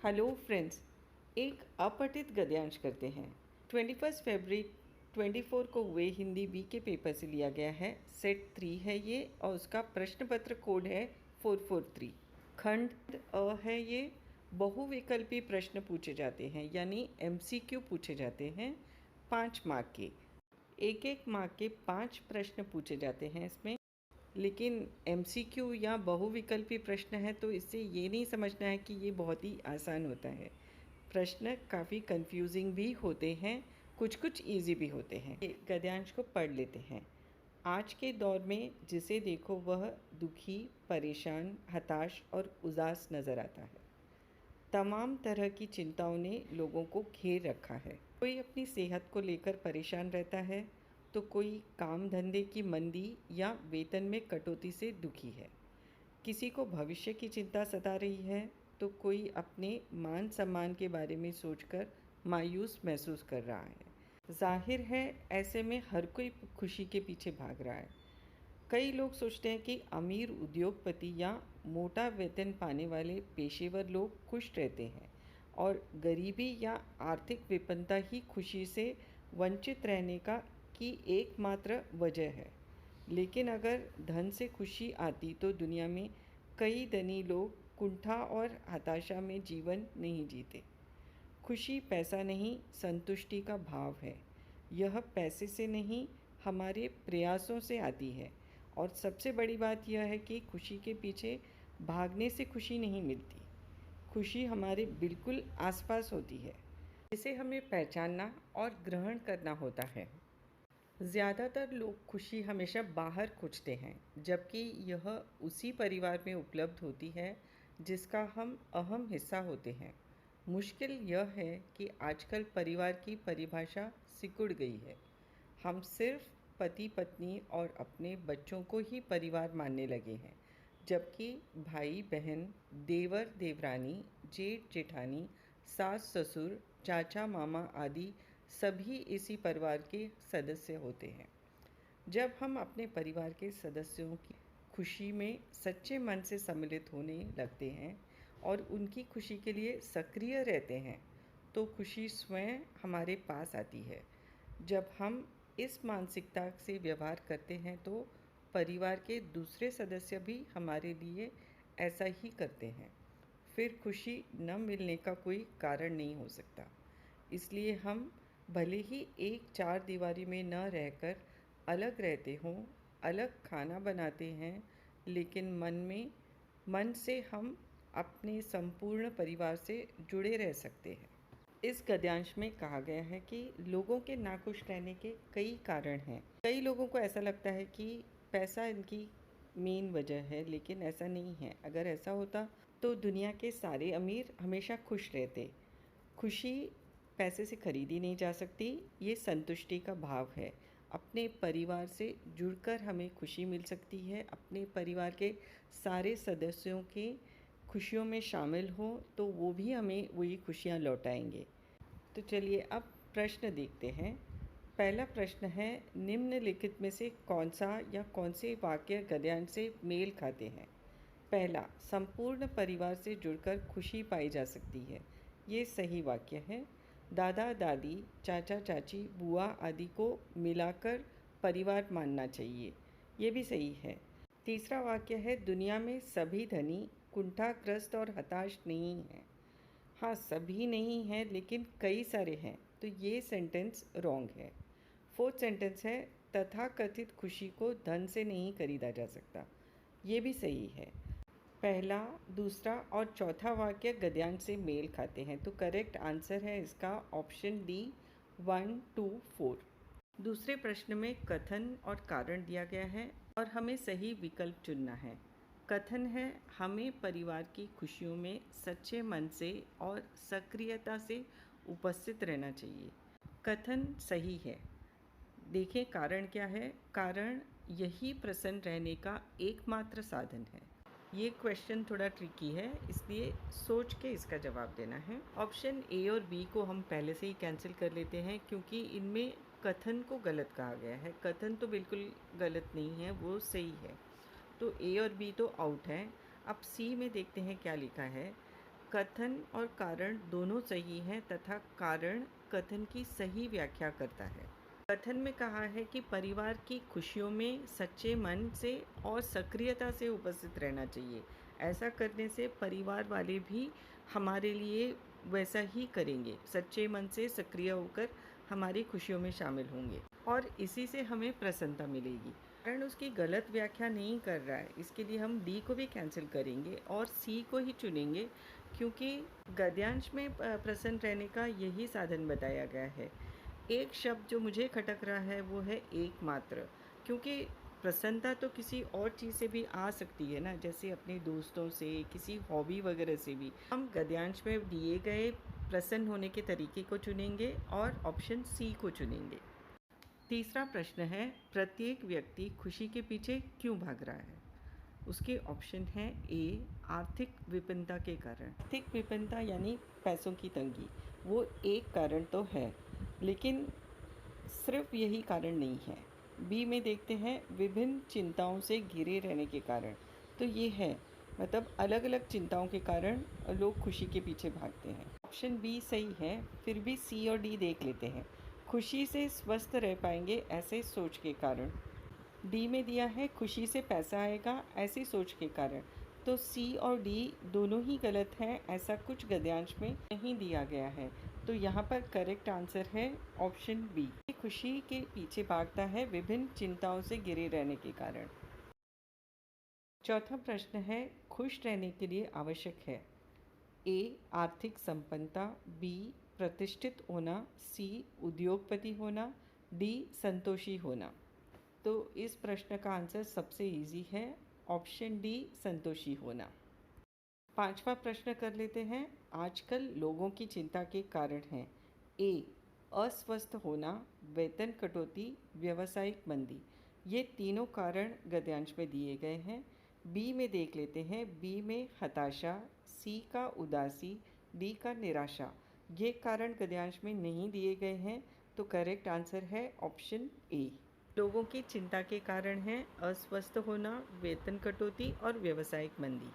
Hello friends, एक अपठित गद्यांश करते हैं। 21 फरवरी 24 को हुए हिंदी बी के पेपर से लिया गया है। सेट 3 है ये और उसका प्रश्न पत्र कोड है 443। खंड अ है ये। बहुविकल्पी प्रश्न पूछे जाते हैं यानी MCQ पूछे जाते हैं 5 मार्क के। एक एक मार्क के 5 प्रश्न पूछे जाते हैं इसमें। लेकिन MCQ या बहुविकल्पी प्रश्न है तो इससे ये नहीं समझना है कि ये बहुत ही आसान होता है। प्रश्न काफ़ी कंफ्यूजिंग भी होते हैं, कुछ कुछ इजी भी होते हैं। गद्यांश को पढ़ लेते हैं। आज के दौर में जिसे देखो वह दुखी, परेशान, हताश और उदास नज़र आता है। तमाम तरह की चिंताओं ने लोगों को घेर रखा है। कोई अपनी सेहत को लेकर परेशान रहता है तो कोई काम धंधे की मंदी या वेतन में कटौती से दुखी है। किसी को भविष्य की चिंता सता रही है तो कोई अपने मान सम्मान के बारे में सोचकर मायूस महसूस कर रहा है। जाहिर है ऐसे में हर कोई खुशी के पीछे भाग रहा है। कई लोग सोचते हैं कि अमीर उद्योगपति या मोटा वेतन पाने वाले पेशेवर लोग खुश रहते हैं और गरीबी या आर्थिक विपन्नता ही खुशी से वंचित रहने का की एकमात्र वजह है। लेकिन अगर धन से खुशी आती तो दुनिया में कई धनी लोग कुंठा और हताशा में जीवन नहीं जीते। खुशी पैसा नहीं, संतुष्टि का भाव है। यह पैसे से नहीं, हमारे प्रयासों से आती है। और सबसे बड़ी बात यह है कि खुशी के पीछे भागने से खुशी नहीं मिलती। खुशी हमारे बिल्कुल आसपास होती है, जिसे हमें पहचानना और ग्रहण करना होता है। ज़्यादातर लोग खुशी हमेशा बाहर खोजते हैं, जबकि यह उसी परिवार में उपलब्ध होती है जिसका हम अहम हिस्सा होते हैं। मुश्किल यह है कि आजकल परिवार की परिभाषा सिकुड़ गई है। हम सिर्फ पति पत्नी और अपने बच्चों को ही परिवार मानने लगे हैं, जबकि भाई बहन, देवर देवरानी, जेठ जेठानी, सास ससुर, चाचा मामा आदि सभी इसी परिवार के सदस्य होते हैं। जब हम अपने परिवार के सदस्यों की खुशी में सच्चे मन से सम्मिलित होने लगते हैं और उनकी खुशी के लिए सक्रिय रहते हैं तो खुशी स्वयं हमारे पास आती है। जब हम इस मानसिकता से व्यवहार करते हैं तो परिवार के दूसरे सदस्य भी हमारे लिए ऐसा ही करते हैं। फिर खुशी न मिलने का कोई कारण नहीं हो सकता। इसलिए हम भले ही एक चार दीवारी में न रहकर अलग रहते हों, अलग खाना बनाते हैं, लेकिन मन से हम अपने संपूर्ण परिवार से जुड़े रह सकते हैं। इस गद्यांश में कहा गया है कि लोगों के नाखुश रहने के कई कारण हैं। कई लोगों को ऐसा लगता है कि पैसा इनकी मेन वजह है, लेकिन ऐसा नहीं है। अगर ऐसा होता तो दुनिया के सारे अमीर हमेशा खुश रहते। खुशी पैसे से खरीदी नहीं जा सकती, ये संतुष्टि का भाव है। अपने परिवार से जुड़कर हमें खुशी मिल सकती है। अपने परिवार के सारे सदस्यों के खुशियों में शामिल हो तो वो भी हमें वही खुशियाँ लौटाएंगे। तो चलिए अब प्रश्न देखते हैं। पहला प्रश्न है, निम्नलिखित में से कौन सा या कौन से वाक्य गद्यांश से मेल खाते हैं? पहला, संपूर्ण परिवार से जुड़कर खुशी पाई जा सकती है। ये सही वाक्य है। दादा दादी, चाचा चाची, बुआ आदि को मिलाकर परिवार मानना चाहिए। ये भी सही है। तीसरा वाक्य है, दुनिया में सभी धनी कुंठाग्रस्त और हताश नहीं हैं। हाँ, सभी नहीं हैं लेकिन कई सारे हैं, तो ये सेंटेंस रॉन्ग है। फोर्थ सेंटेंस है, तथाकथित खुशी को धन से नहीं खरीदा जा सकता। ये भी सही है। पहला, दूसरा और चौथा वाक्य गद्यांश से मेल खाते हैं, तो करेक्ट आंसर है इसका ऑप्शन डी 1, 2, 4। दूसरे प्रश्न में कथन और कारण दिया गया है और हमें सही विकल्प चुनना है। कथन है, हमें परिवार की खुशियों में सच्चे मन से और सक्रियता से उपस्थित रहना चाहिए। कथन सही है। देखें कारण क्या है। कारण यही प्रसन्न रहने का एकमात्र साधन है। ये क्वेश्चन थोड़ा ट्रिकी है, इसलिए सोच के इसका जवाब देना है। ऑप्शन ए और बी को हम पहले से ही कैंसिल कर लेते हैं क्योंकि इनमें कथन को गलत कहा गया है। कथन तो बिल्कुल गलत नहीं है, वो सही है। तो ए और बी तो आउट है। अब सी में देखते हैं क्या लिखा है। कथन और कारण दोनों सही हैं तथा कारण कथन की सही व्याख्या करता है। कथन में कहा है कि परिवार की खुशियों में सच्चे मन से और सक्रियता से उपस्थित रहना चाहिए। ऐसा करने से परिवार वाले भी हमारे लिए वैसा ही करेंगे, सच्चे मन से सक्रिय होकर हमारी खुशियों में शामिल होंगे और इसी से हमें प्रसन्नता मिलेगी। कारण उसकी गलत व्याख्या नहीं कर रहा है, इसके लिए हम डी को भी कैंसिल करेंगे और सी को ही चुनेंगे, क्योंकि गद्यांश में प्रसन्न रहने का यही साधन बताया गया है। एक शब्द जो मुझे खटक रहा है वो है एकमात्र, क्योंकि प्रसन्नता तो किसी और चीज़ से भी आ सकती है ना, जैसे अपने दोस्तों से, किसी हॉबी वगैरह से भी। हम गद्यांश में दिए गए प्रसन्न होने के तरीके को चुनेंगे और ऑप्शन सी को चुनेंगे। तीसरा प्रश्न है, प्रत्येक व्यक्ति खुशी के पीछे क्यों भाग रहा है? उसके ऑप्शन हैं ए, आर्थिक विपन्नता के कारण। आर्थिक विपन्नता यानी पैसों की तंगी, वो एक कारण तो है, लेकिन सिर्फ यही कारण नहीं है। बी में देखते हैं, विभिन्न चिंताओं से घिरे रहने के कारण। तो ये है, मतलब अलग अलग चिंताओं के कारण लोग खुशी के पीछे भागते हैं। ऑप्शन बी सही है, फिर भी सी और डी देख लेते हैं। खुशी से स्वस्थ रह पाएंगे ऐसे सोच के कारण। डी में दिया है खुशी से पैसा आएगा ऐसी सोच के कारण। तो सी और डी दोनों ही गलत हैं, ऐसा कुछ गद्यांश में नहीं दिया गया है। तो यहाँ पर करेक्ट आंसर है ऑप्शन बी। खुशी के पीछे भागता है विभिन्न चिंताओं से घिरे रहने के कारण। चौथा प्रश्न है, खुश रहने के लिए आवश्यक है ए, आर्थिक संपन्नता, बी, प्रतिष्ठित होना, सी, उद्योगपति होना, डी, संतोषी होना। तो इस प्रश्न का आंसर सबसे इजी है, ऑप्शन डी, संतोषी होना। पांचवा प्रश्न कर लेते हैं, आजकल लोगों की चिंता के कारण हैं ए, अस्वस्थ होना, वेतन कटौती, व्यावसायिक मंदी। ये तीनों कारण गद्यांश में दिए गए हैं। बी में देख लेते हैं, बी में हताशा, सी का उदासी, डी का निराशा। ये कारण गद्यांश में नहीं दिए गए हैं, तो करेक्ट आंसर है ऑप्शन ए। लोगों की चिंता के कारण हैं अस्वस्थ होना, वेतन कटौती और व्यावसायिक मंदी।